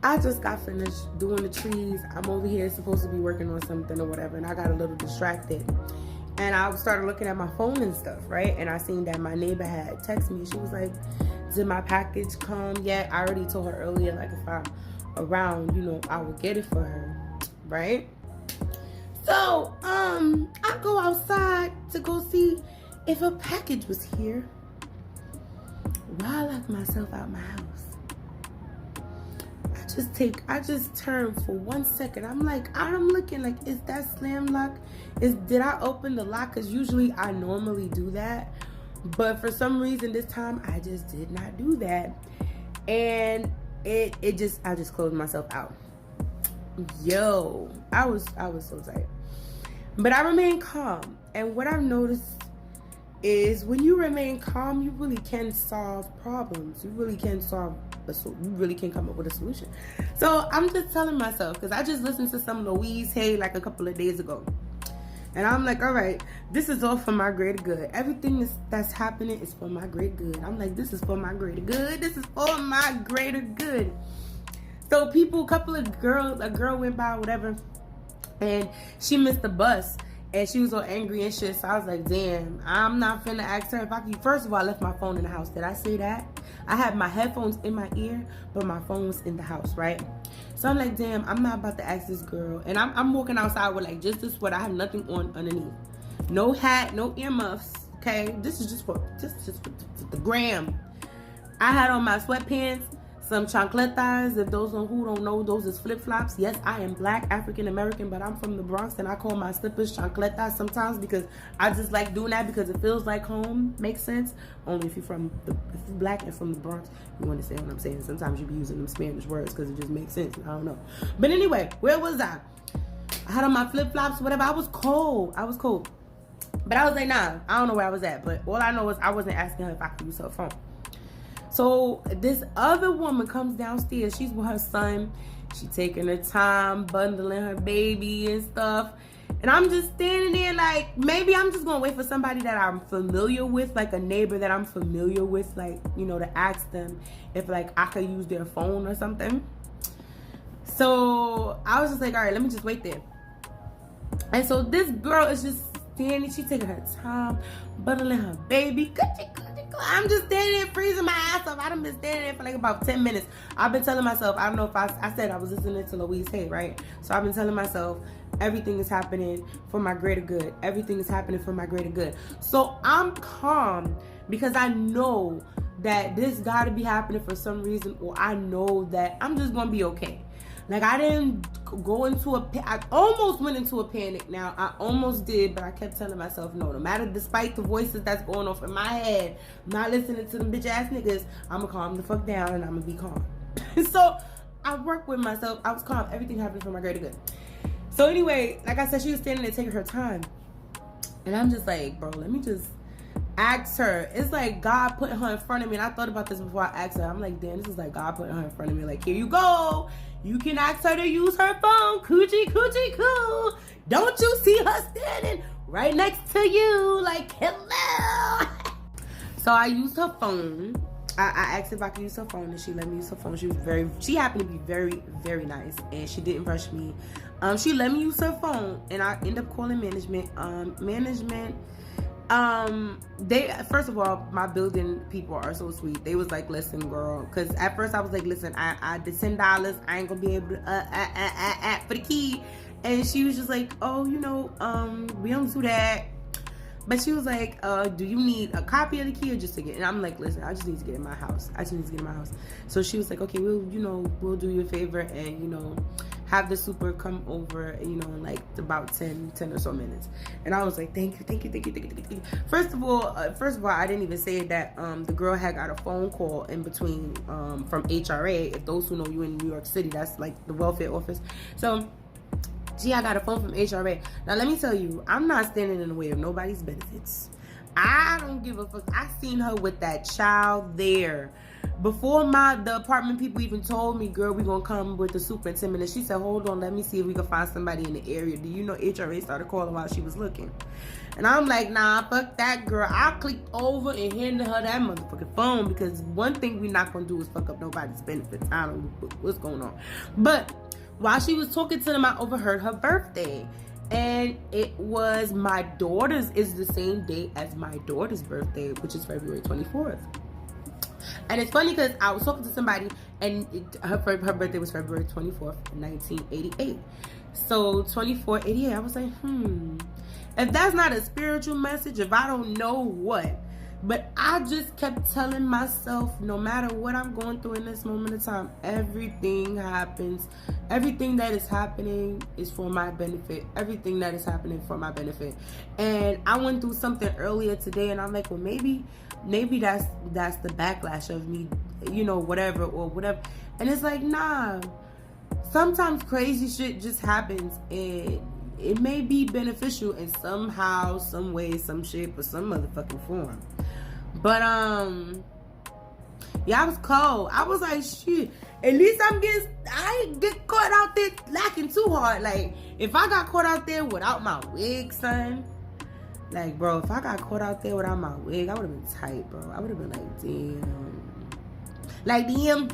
I just got finished doing the trees. I'm over here supposed to be working on something or whatever, and I got a little distracted. And I started looking at my phone and stuff, right? And I seen that my neighbor had texted me. She was like, did my package come yet? I already told her earlier, like, if I'm around, you know, I would get it for her, right? So, I go outside to go see if a package was here. While I lock myself out my house, I just turn for 1 second. I'm looking like, is that slam lock? Did I open the lock? Because usually I normally do that. But for some reason this time I just did not do that. And I just closed myself out. Yo, I was so tight. But I remained calm. And what I've noticed is when you remain calm, you really can solve problems. You really can come up with a solution. So I'm just telling myself, because I just listened to some Louise Hay like a couple of days ago. And I'm like, all right, this is all for my greater good. Everything that's happening is for my greater good. I'm like, this is for my greater good. This is for my greater good. So a girl went by, whatever, and she missed the bus. And she was so angry and shit. So I was like, damn, I'm not finna ask her if I can. First of all, I left my phone in the house. Did I say that? I had my headphones in my ear, but my phone was in the house, right? So I'm like, damn, I'm not about to ask this girl. And I'm walking outside with like just this sweater. I have nothing on underneath. No hat, no earmuffs, okay? This is just for the gram. I had on my sweatpants, some chancletas. If those who don't know, those is flip-flops. Yes, I am black, African-American, but I'm from the Bronx, and I call my slippers chancletas sometimes because I just like doing that because it feels like home. Makes sense? Only if you're black and from the Bronx, you understand what I'm saying. Sometimes you be using them Spanish words because it just makes sense. I don't know. But anyway, where was I? I had on my flip-flops, whatever. I was cold. But I was like, nah, I don't know where I was at. But all I know is I wasn't asking her if I could use her phone. So this other woman comes downstairs. She's with her son. She taking her time, bundling her baby and stuff. And I'm just standing there like, maybe I'm just going to wait for somebody that I'm familiar with, like a neighbor that I'm familiar with, like, you know, to ask them if, like, I could use their phone or something. So I was just like, all right, let me just wait there. And so this girl is just standing. She's taking her time, bundling her baby. I'm just standing there freezing my ass off. I done been standing there for like about 10 minutes. I've been telling myself, I don't know if I said I was listening to Louise Hay, right? So I've been telling myself, everything is happening for my greater good. Everything is happening for my greater good. So I'm calm because I know that this gotta be happening for some reason, or I know that I'm just gonna be okay. Like, I didn't go into I almost went into a panic. Now, I almost did, but I kept telling myself, no matter, despite the voices that's going off in my head, I'm not listening to them bitch ass niggas, I'm gonna calm the fuck down and I'm gonna be calm. So, I worked with myself. I was calm. Everything happened for my greater good. So, anyway, like I said, she was standing there taking her time. And I'm just like, bro, let me just ask her. It's like God put her in front of me. And I thought about this before I asked her. I'm like, damn, this is like God put her in front of me. Like, here you go. You can ask her to use her phone. Coochie, coochie, cool. Don't you see her standing right next to you? Like, hello. So I used her phone. I asked if I could use her phone, and she let me use her phone. She happened to be very, very nice, and she didn't rush me. She let me use her phone, and I ended up calling management. They, first of all, my building people are so sweet. They was like, listen, girl, because at first I was like, listen, I did $10. I ain't gonna be able to for the key. And she was just like, oh, you know, we don't do that. But she was like, do you need a copy of the key or just to get? And I'm like, listen, I just need to get in my house. So she was like, okay, we'll do you a favor and, you know, have the super come over, you know, in like about 10 or so minutes. And I was like, thank you. First of all, I didn't even say that the girl had got a phone call in between from HRA. If those who know you in New York City, that's like the welfare office. So I got a phone from HRA. Now, let me tell you, I'm not standing in the way of nobody's benefits. I don't give a fuck. I seen her with that child there. before the apartment people even told me, girl, we gonna come with the superintendent. And she said, hold on, let me see if we can find somebody in the area. Do you know HRA started calling while she was looking? And I'm like, nah, fuck that, girl. I clicked over and handed her that motherfucking phone, because one thing we not gonna do is fuck up nobody's benefits. I don't know what's going on. But while she was talking to them, I overheard her birthday. And it was my daughter's, is the same date as my daughter's birthday, which is February 24th. And it's funny because I was talking to somebody, and her birthday was February 24th, 1988. So 2488, I was like, if that's not a spiritual message, if I don't know what. But I just kept telling myself, no matter what I'm going through in this moment of time, everything happens. Everything that is happening is for my benefit. Everything that is happening for my benefit. And I went through something earlier today, and I'm like, well, maybe that's the backlash of me, you know, whatever or whatever. And it's like, nah. Sometimes crazy shit just happens, and it may be beneficial in somehow, some way, some shape, or some motherfucking form. But yeah, I was cold. I was like, shit. At least I ain't get caught out there lacking too hard. Like, if I got caught out there without my wig, son. Like, bro, if I got caught out there without my wig, I would have been tight, bro. I would have been like, damn. Like, damn.